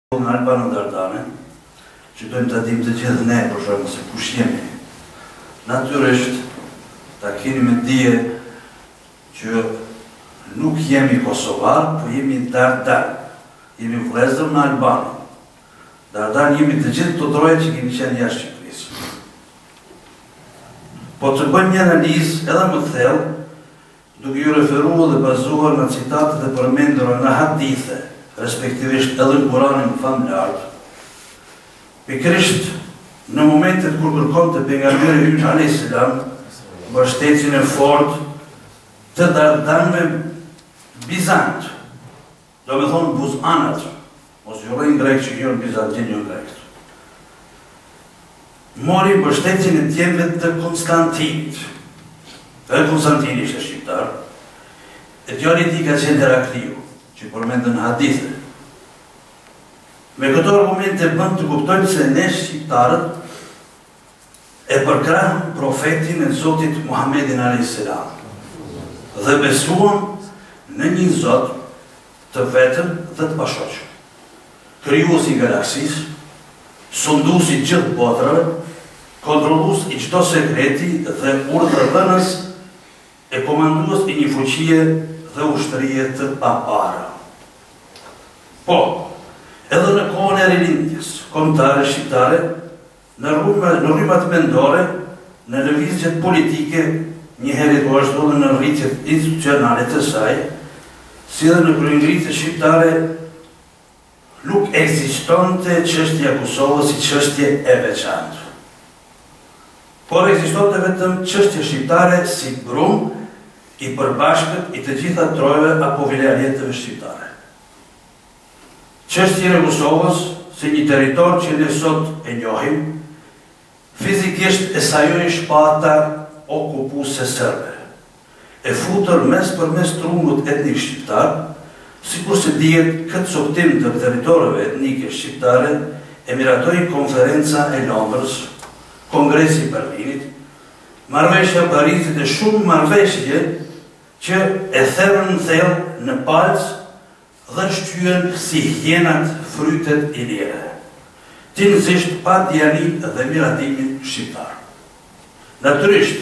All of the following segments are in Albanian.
Në Albanë në Dardane, që dojmë të dim të gjithë ne, për shumë, se kush jemi. Natyrisht, ta keni me dije që nuk jemi Kosovar, po jemi Dardan. Jemi vlezër në Albanë. Dardan jemi të gjithë të troje që kemi qenë jashtë Shqipërisë. Po të bëjmë një analizë edhe më thellë, duke ju referuar dhe bazuar në citatet e përmendura në hadithe, respektivisht edhe në Kuranin famlartë. Pikërisht në momentet kur kërkon të pejgamberi ynë a.s. mbështetjen e fortë të Dardanëve Bizant, do me thonë Buzanat, ose jurojnë grek që njërë Bizantin njërë grek. Mori mbështetjen e tjemve të Konstantinit. Dhe Konstantini ishte shqiptar, e djali ti ka qenë Herakliu, që përmendën në hadithe. Me këto argumente bënd të kuptojnë se ne shqiptarët e përkrahëm profetin e Zotit Muhammedin a.s. dhe besuam në një Zot të vetëm dhe të pashoqëm. Krijuesi i galaksisë, sunduesi i gjithë botrave, kontrollues i çdo sekreti dhe urdhërdhënës e komandues i një fuqie dhe ushtërie të papara. Po, edhe në kohën e rilindjes, kombëtare shqiptare, në rrymat mendore, në lëvizjet politike, njëherë po ashtu edhe në rritjet institucionale të saj, si dhe në kryengritjet shqiptare, nuk ekzistonte çështja e Kosovës si çështje e veçantë. Por ekzistonte vetëm çështja shqiptare si brum i përbashkët i të gjitha trojve apo vilajeteve shqiptare. Çështja e Kosovës si një territor që ne sot e njohim, fizikisht e sajoi shpata okupuese serbe, e futur mes për mes trungut etnik shqiptar, sikur se dihet këtë soptim të territoreve etnike shqiptare, e miratoi konferenca e Londrës, Kongresi i Berlinit, marrëveshja e Parisit e shumë marrëveshje që e therrën në thellë në palc dhe shtyhen si hjenat frytet i lire, tinësisht pa djani dhe miratimin shqiptar. Natyrisht,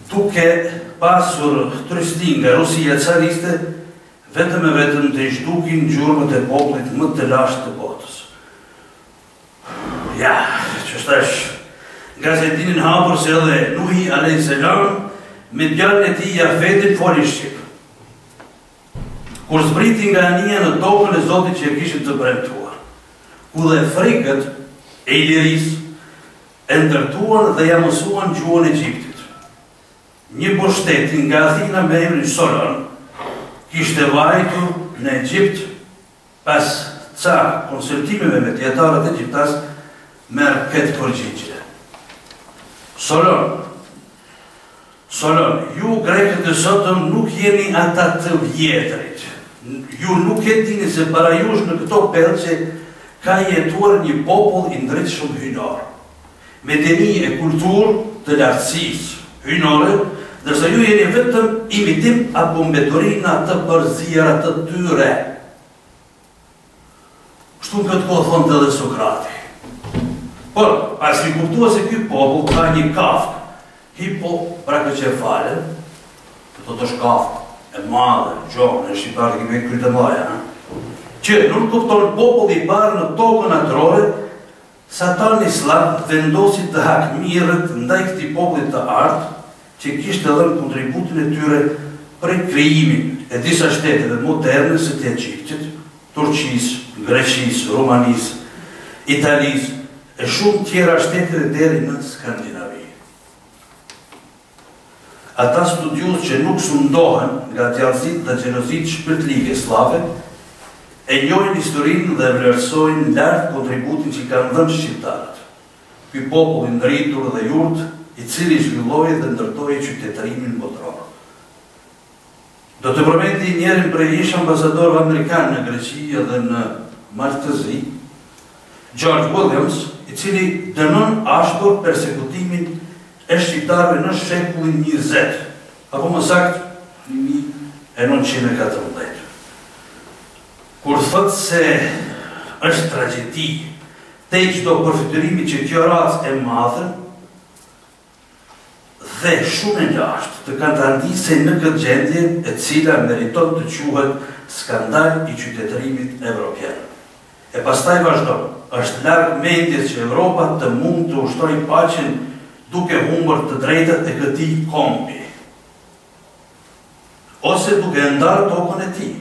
duke pasur tristin nga Rusia cariste, vetëm e vetëm të zhdukin gjurmët e popullit më të lashtë të botës. Ja, që shtash, gazetinin hapur se edhe Nuhi a.s. me djallën e tij Jafetin foli shqip. Kur zbriti nga anija në tokën e Zotit që e kishin të premtuar, ku dhe frikët e Ilirisë e ndërtuan dhe ja mësuan gjuhën e Egjiptit. Një pushtetin nga Athina me emrin Solon kishte vajtur në Egjipt pas ca konsultimeve me dietarët egjiptas merr këtë përgjigje. Solon, ju grekët e sotëm nuk jeni ata të vjetrit. Ju nuk e dini se para jush në këto pelqe ka jetuar një popull i ndritshëm hynor, me deni e kulturë të lartësisë hynore, dërsa ju jeni vetëm imitim apo mbeturina të përzira të tyre. Kështu në këtë kohë thonë edhe Sokrati. Por, as i kuptua se ky popull ka një kafkë, hipo prakëqefale, këto të shkafkë, e madhe, gjohën, e shqiptarë kemi e krytë maja, që nuk kupton populli i parë në tokën atrore, Satan Islam vendosi të hakmirët ndaj këtij populli të artë, që kishte dhënë kontributin e tyre për krijimin e disa shteteve moderne së të Egjiptit, Turqisë, Greqisë, Romanisë, Italisë e shumë tjera shteteve deri në Skandinavi. Ata studiues që nuk sundohen nga djallësitë dhe xhelozitë shpirtërike slave, e njohin historinë dhe vlerësojnë lart kontributin që kanë dhënë shqiptarët. Ky popull i ndritur dhe jurt, i cili zhvilloi dhe ndërtoi qytetërimin botror. Do të përmendi njërin prej ish ambasadorëve amerikanë në Greqi dhe në Maltëzi, George Williams, i cili dënon ashtur persekutimin e shqiptarëve në shekullin 20, apo më saktë 1914. kur thot se është tragjedi, te çdo përfitimi që kjo rast e madhe dhe shumë e lashtë të kanë të ndisej në këtë gjendje e cila meriton të quhet skandal i qytetërimit evropian. E pastaj vazhdon, është larg mendjes që Evropa të mund të ushtrojë paqen duke humbur të drejtat e këtij kombi, ose duke ndarë tokën e tij.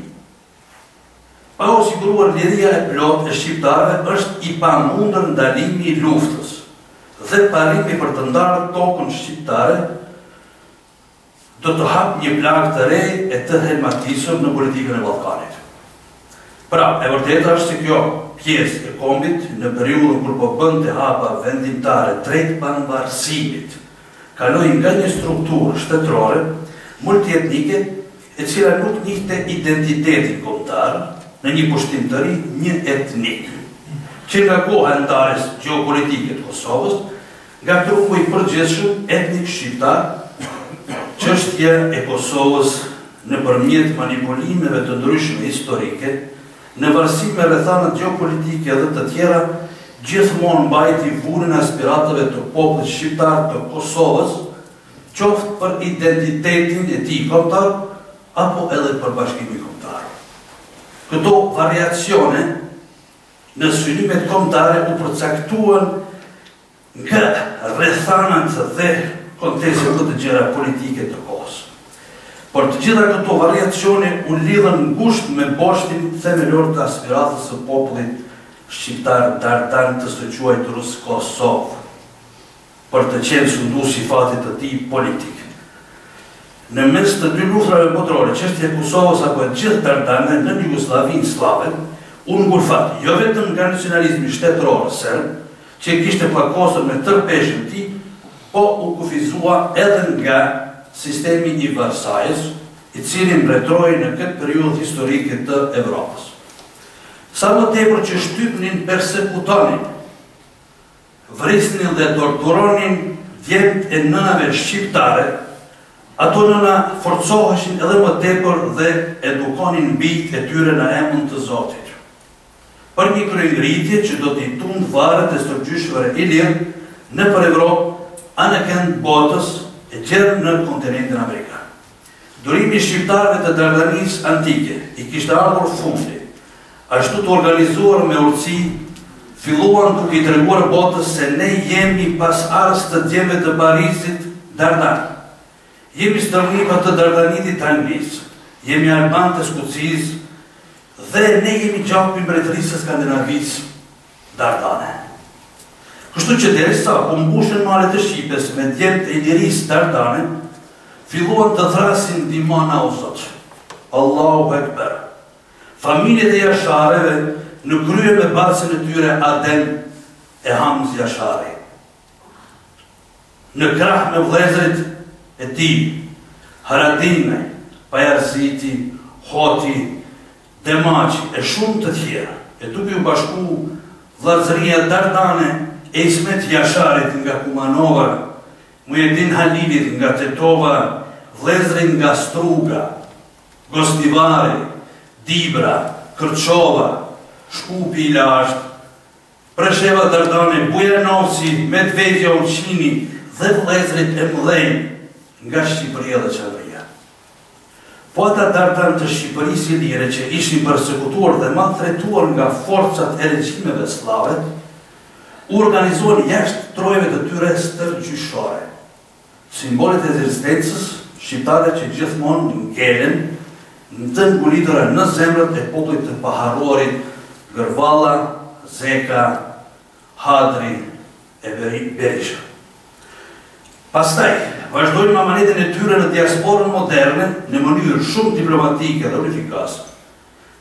Pa u siguruar liria e plot e shqiptarëve është i pamundur ndalimi i luftës dhe parimi për të ndarë tokën shqiptare do të hap një plagë të re e të helmatisur në politikën e Ballkanit. Pra, e vërteta është se kjo pjesë e kombit në periudhën kur po bënte hapa vendimtare drejt pavarësimit, kaloi nga një strukturë shtetërore multietnike e cila nuk njihte identitetin kombëtar në një pushtim të ri, një etnik, që nga koha antares gjeopolitike të Kosovës, nga trupu i përgjithshëm etnik shqiptar, çështja e Kosovës nëpërmjet manipulimeve të ndryshme historike, në varësi me rrethanat gjeopolitike dhe të tjera, gjithmonë mbajti vullin e aspiratave të popullit shqiptar të Kosovës, qoftë për identitetin e tij kombëtar apo edhe për bashkimin kombëtar. Këto variacione në synimet kombëtare u përcaktuan nga rrethanat dhe kontekstet të gjëra politike të kohës. Por të gjitha këto variacione u lidhen ngushtë me boshtin themelor të aspiratës së popullit shqiptar dardan të së quajturës Kosovë, për të qenë sunduesi i fatit të tij politik. Në mes të dy luftrave botërore, çështja e Kosovës apo e gjithë Dardanëve në Jugosllavinë slave, u ngurfat jo vetëm nga nacionalizmi shtetëror serb, që kishte plakosur me tërpeshën e tij, po u kufizua edhe nga sistemi i Varsajës, i cili mbretëroi në këtë periudhë historike të Evropës. Sa më tepër që shtypnin, persekutonin, vrisnin dhe torturonin djemt e nënave shqiptare, ato nëna forcoheshin edhe më tepër dhe edukonin bijtë e tyre në emrin të Zotit. Për një kryengritje që do t'i tund varret e stërgjyshëve i lirë në për Evropë, anë kënd botës e gjerë në kontinentin Amerikan. Durimi shqiptarëve të Dardanisë antike i kishte ardhur fundi, ashtu të organizuar me urtësi, filluan duke i treguar botës se ne jemi pasardhës të djemve të Parisit Dardan. Jemi stërnipa të Dardanitit Anglisë, jemi Alban të Skuqisë dhe ne jemi gjaku i mbretërisë së Skandinavisë Dardane. Kështu që derisa u mbushën malet e Shqipës me djemt e Ilirisë Dardane, filluan të thrasin dimana o Zot. Allahu Ekber. Familjet e Jashareve në krye me basën e tyre Adem e Hamz Jashari. Në krah me vëllezërit e tij, Haradime, Pajarziti, Hoti, Demaçi e shumë të tjerë, e duke u bashku vllazëria Dardane e Ismet Jasharit nga Kumanova, Mujedin Halilit nga Tetova, vëllezërit nga Struga, Gostivari, Dibra, Kërçova, Shkupi i Lashtë, Presheva Dardane, Bujanovci, Medvedja Ulqini dhe vëllezërit e mëdhenj nga Shqipëria dhe Çadria. Po ata Dardan të Shqipërisë i lire që ishin përsekutuar dhe maltretuar nga forcat e regjimeve slave, u organizuan jashtë trojeve të tyre stërgjyshore, simbolet e rezistencës shqiptare që gjithmonë ngelen të ngulitëra në zemrët e popullit të paharruarit Gërvalla, Zeka, Hadri e Berisha. Pastaj, vazhdojnë amanetin e tyre në diasporën moderne në mënyrë shumë diplomatike dhe unifikase,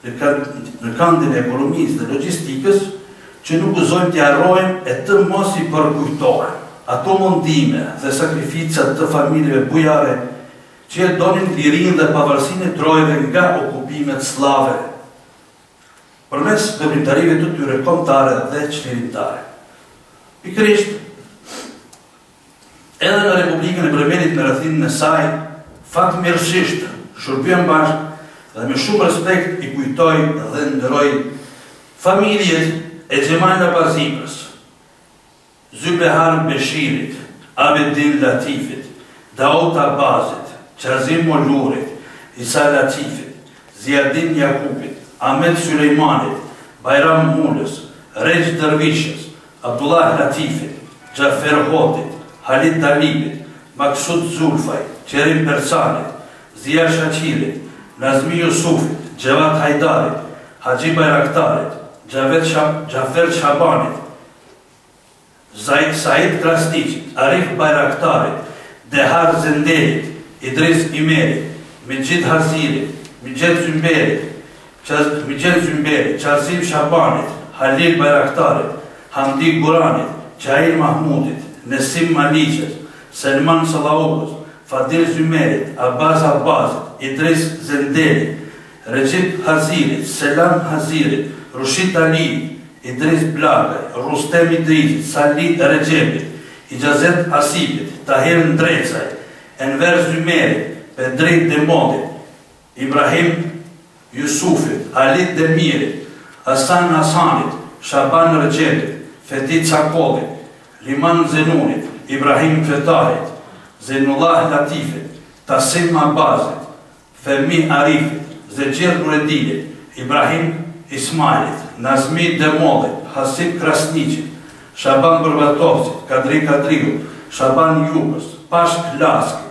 në këndin e ekonomisë dhe logjistikës, që nuk gëzojmë të harrojmë e të mos i përkujtojmë ato mundime dhe sakrificat të familjeve bujare që e donin lirinë dhe pavarësinë e trojeve nga okupimet slave, përmes veprimtarive të tyre kombëtare dhe çlirimtare. Pikërisht, edhe në Republikën e Bremenit në rrethinën e saj, fatmirësisht shërbyen bashkë dhe me shumë respekt i kujtoj dhe ndëroj familjet e Xhemal Abazipës, Zybehar Beshirit, Abedin Latifit, Daud Abazit, Qazim Mollurit, Isa Latifit, Ziadin Jakubit, Ahmed Sulejmanit, Bajram Mulës, Rejç Dërvishës, Abdullah Latifit, Gjafer Hotit, Halit Talibit, Maksud Zulfaj, Qerim Persanit, Zia Shaqirit, Nazmi Jusufit, Gjevat Hajdarit, Haji Bayraktarit, Gjafer Shabanit, Said Krasniqit, Arif Bayraktarit, Dehar Zenderit, Idris Imerit, Mijit Hazirit, Mijit Zymberit, Qazim Shabanit, Halil Bayraktarit, Hamdi Guranit, Qair Mahmudit, Nesim Maliqës, Selman Salaukës, Fadil Zymerit, Abbas Abbasit, Idris Zenderit, Recep Hazirit, Selam Hazirit, Rushit Ali, Idris Blagaj, Rustem Idrisit, Salih Recepit, Ijazet Asipit, Tahir Ndrecaj, Enver Zymerit, Pedrit Demodit, Ibrahim Jusufit, Alit Demirit, Hasan Hasanit, Shaban Recepit, Fetit Sakollit, Liman Zenunit, Ibrahim Fetahit, Zenullah Latifit, Tasim Abbazit, Fehmi Arifit, Zeqir Nuredinit, Ibrahim Ismailit, Nazmi Demollit, Hasib Krasniqit, Shaban Bërbatovcit, Kadri Kadriut, Shaban Jugës, Pashk Laski,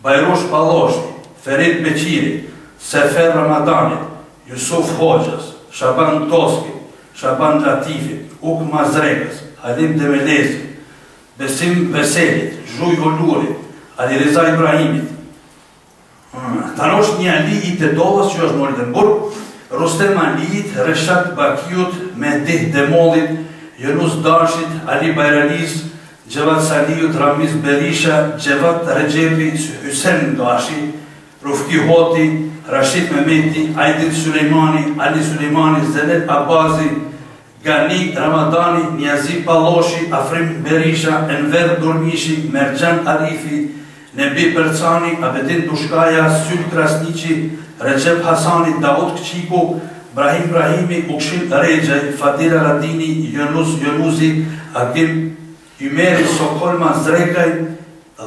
Bajrush Paloshni, Ferit Beqirit, Sefer Ramadanit, Jusuf Hoxhas, Shaban Toski, Shaban Latifit, Uk Mazrekës, Halim Demelezit, Besim Veselit, Zhuj Ollurit, Alireza Ibrahimit. Tarosh një Ali i Tedovës që është në Oldenburg, Rustem Aliit, Reshat Bakiut, Mehdi Demollit, Yunus Dashit, Ali Bajralis, Gjevat Saliut, Ramiz Berisha, Gjevat Recepi, Hysen Gashi, Rufki Hoti, Rashid Mehmeti, Aydin Sulejmani, Ali Sulejmani, Zelet Abazi, Gani Ramadani, Niazi Paloshi, Afrim Berisha, Enver Durmishi, Merjan Arifi, Nebi Percani, Abedin Dushkaja, Syl Krasniqi, Recep Hasani, Daud Kqiku, Brahim Brahimi, Ukshin Rejaj, Fadil Aladini, Yunus Yunuzi, Akim Ymeri Sokolma Zrekaj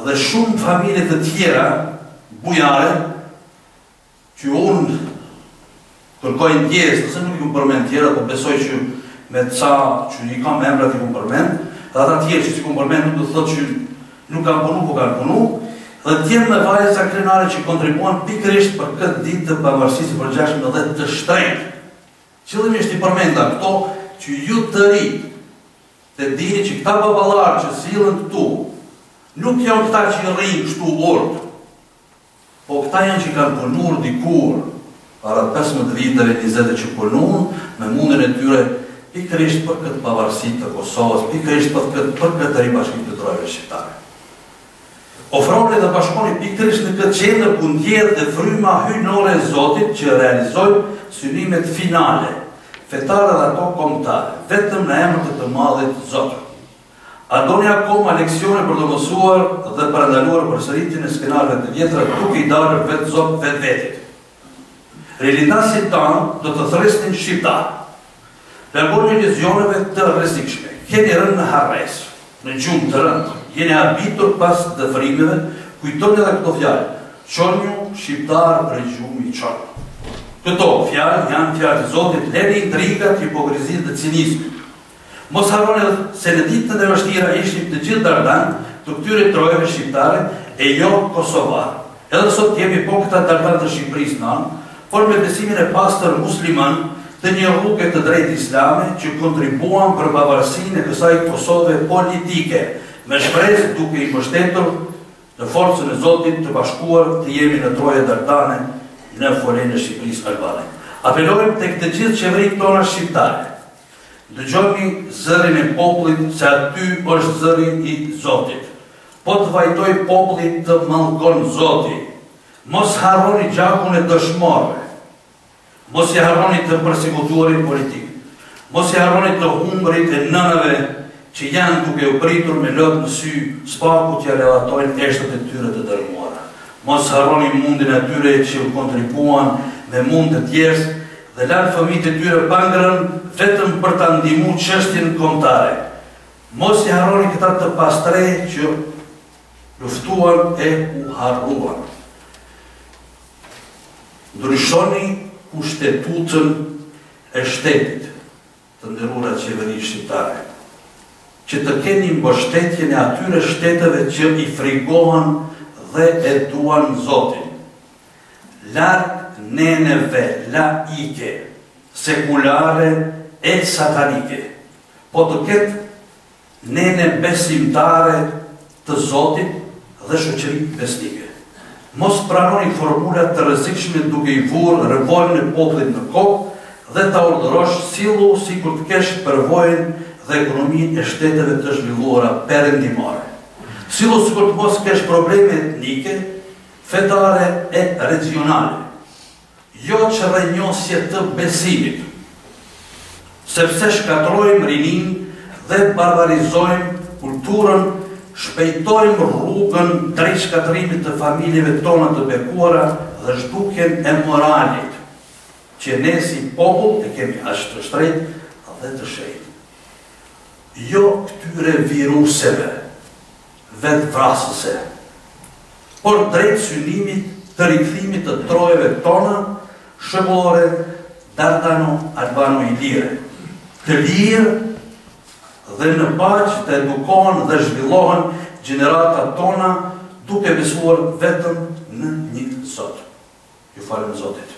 dhe shumë familje të tjera bujare që unë kërkoj ndjesë, nëse nuk ju përmend tjera, po besoj që me ca që i kam emrat i ku përmend, dhe ata tjerë që si ku përmend nuk do të thotë që nuk kanë punu, po kanë punu, dhe tjenë me vajza krenare që kontribuan pikërisht për këtë ditë të pavarësisë për 16 dhe të shtrenjtë. Qëllimisht i përmenda këto që ju të rritë, të dini që këta babalarë që silën këtu, nuk janë këta që i rrinë kështu urdë, po këta janë që kanë punur dikur, para 15 viteve, 20 që punun, me mundin e tyre pikërisht për këtë pavarësi të Kosovës, pikërisht për këtë ribashkim të trojve shqiptare. Ofroni dhe bashkoni pikërisht në këtë qendër ku ndjedh dhe fryma hyjnore e Zotit që realizojnë synimet finale, fetare dhe ato kombëtare, vetëm në emër të madhit Zotit. A doni akoma leksione për të mësuar dhe parandaluar përsëritjen e skenarëve të vjetra duke i dalë vetë Zot vetvetit. Realitasit tanë do të thresnin shqiptar. Largoni iluzioneve të rrezikshme. Keni rënë në harres, në gjumë të rëndë. Jeni habitur pas dëfrimeve, kujtoni edhe këto fjalë. Qonju shqiptar për gjumë i qonë. Këto fjalë janë fjalë të Zotit, leni intrigat, hipokrizit dhe cinizmi. Mos harroni se në ditën e vështira ishim të gjithë dardan të këtyre trojeve shqiptare e jo kosovar. Edhe sot jemi po këta dardan të Shqipërisë në anë, por me besimin e pastër musliman të një rrugë të drejtë islame që kontribuan për pavarësinë e kësaj Kosove politike, me shpresë duke i mbështetur në forcën e Zotit të bashkuar të jemi në troje dardane në folenë e Shqipërisë albane. Apelojmë tek të gjithë qeveritë tona shqiptare. Dëgjoni zërin e popullit se aty është zëri i Zotit. Po të vajtoj popullit të mallkon Zoti. Mos harroni gjakun e dëshmorëve. Mos i harroni të përsekutuarit politik. Mos i harroni të humbrit e nënave që janë duke u pritur me lëp në sy, spaku t'ja relatojnë eshtët e tyre të dërmuara. Mos harroni mundin e tyre që u kontribuan me mund të tjerës dhe lanë fëmijët e tyre pangrën vetëm për ta ndihmuar çështjen kombëtare. Mos i harroni këta të pastre që luftuan e u harruan. Ndryshoni kushtetutën e shtetit, të nderuara qeveri shqiptare, që të keni mbështetjen e atyre shteteve që i frigohen dhe e duan Zotin. Larg neneve laike, sekulare e satanike, po të ketë nene besimtare të Zotit dhe shoqëri besnike. Mos pranoni formulat të rrezikshme duke i vurë revolën e popullit në kokë dhe ta urdhërosh sillu sikur të kesh përvojën dhe ekonominë e shteteve të zhvilluara perëndimore. Sillu sikur të mos kesh probleme etnike, fetare e regionale. Jo çrrënjosje të besimit, sepse shkatrojmë rininë dhe barbarizojmë kulturën, shpejtojmë rrugën drejt shkatrimit të familjeve tona të bekuara dhe zhdukjen e moralit, që ne si popull e kemi aq të shtrenjtë dhe të shenjtë. Jo këtyre viruseve vetvrasëse, por drejt synimit të rikthimit të trojeve tona shëmbore Dardano Albano Ilire, të lirë dhe në paqë të edukohen dhe zhvillohen gjeneratat tona duke besuar vetëm në një Zot. Ju falem Zotit.